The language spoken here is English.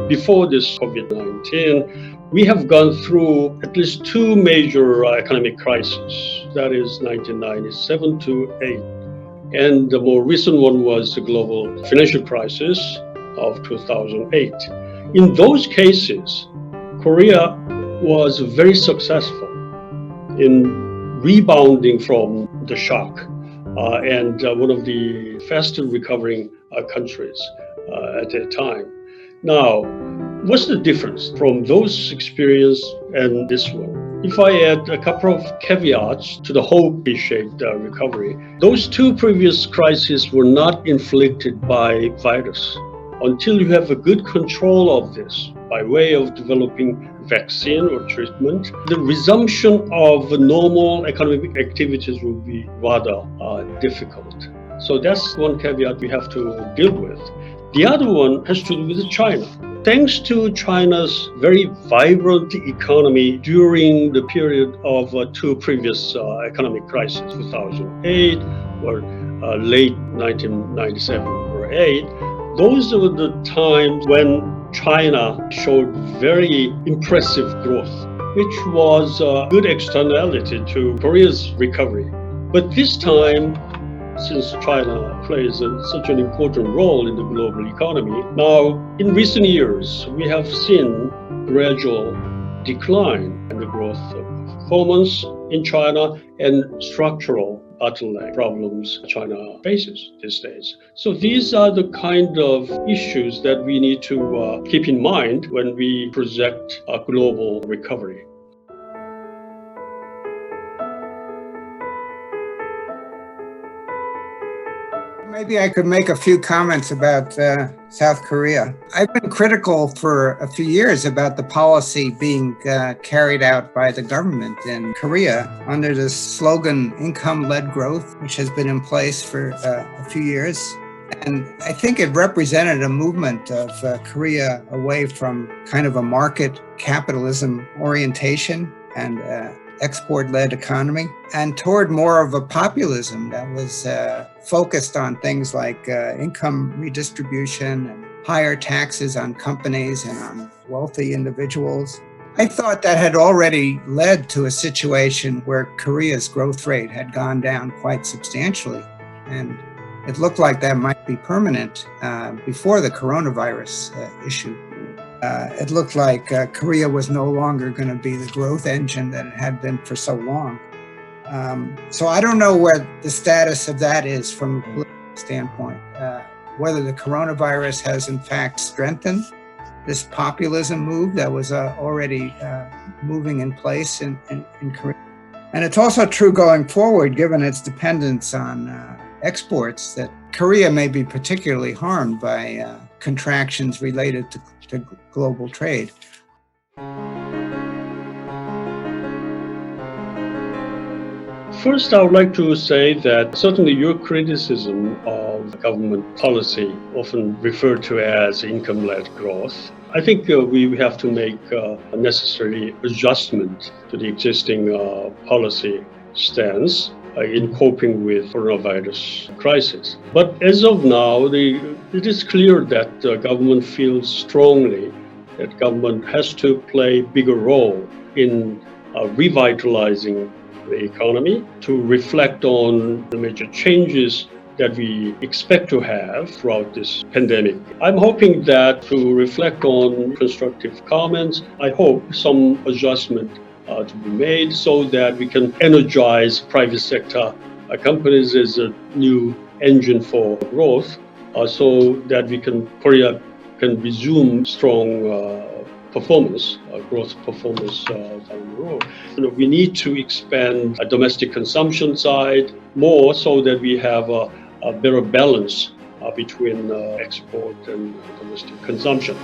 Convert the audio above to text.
before this COVID-19, we have gone through at least two major economic crises. That is 1997 to 8. And the more recent one was the global financial crisis of 2008. In those cases, Korea was very successful in rebounding from the shock and one of the fastest recovering countries at that time. Now, what's the difference from those experiences and this one? If I add a couple of caveats to the whole V-shaped recovery, those two previous crises were not inflicted by virus. Until you have a good control of this by way of developing vaccine or treatment, the resumption of normal economic activities will be rather difficult. So that's one caveat we have to deal with. The other one has to do with China. Thanks to China's very vibrant economy during the period of two previous economic crises, 2008 or late 1997 or 8, those were the times when China showed very impressive growth, which was a good externality to Korea's recovery. But this time, since China plays such an important role in the global economy, now in recent years, we have seen gradual decline in the growth of performance in China and structural bottleneck problems China faces these days. So these are the kind of issues that we need to keep in mind when we project a global recovery. Maybe I could make a few comments about South Korea. I've been critical for a few years about the policy being carried out by the government in Korea under the slogan income-led growth, which has been in place for a few years. And I think it represented a movement of Korea away from kind of a market capitalism orientation and export-led economy, and toward more of a populism that was focused on things like income redistribution and higher taxes on companies and on wealthy individuals. I thought that had already led to a situation where Korea's growth rate had gone down quite substantially, and it looked like that might be permanent before the coronavirus issue. It looked like Korea was no longer going to be the growth engine that it had been for so long. So I don't know where the status of that is from a political standpoint, whether the coronavirus has in fact strengthened this populism move that was already moving in place in Korea. And it's also true going forward, given its dependence on exports, that Korea may be particularly harmed by contractions related to global trade. First, I would like to say that certainly your criticism of government policy, often referred to as income-led growth, I think we have to make a necessary adjustment to the existing policy stance in coping with coronavirus crisis. But as of now, it is clear that the government feels strongly that government has to play a bigger role in revitalizing the economy to reflect on the major changes that we expect to have throughout this pandemic. I'm hoping that to reflect on constructive comments, I hope some adjustment to be made so that we can energize private sector companies as a new engine for growth, so that Korea can resume strong growth performance down the road. We need to expand a domestic consumption side more so that we have a better balance between export and domestic consumption.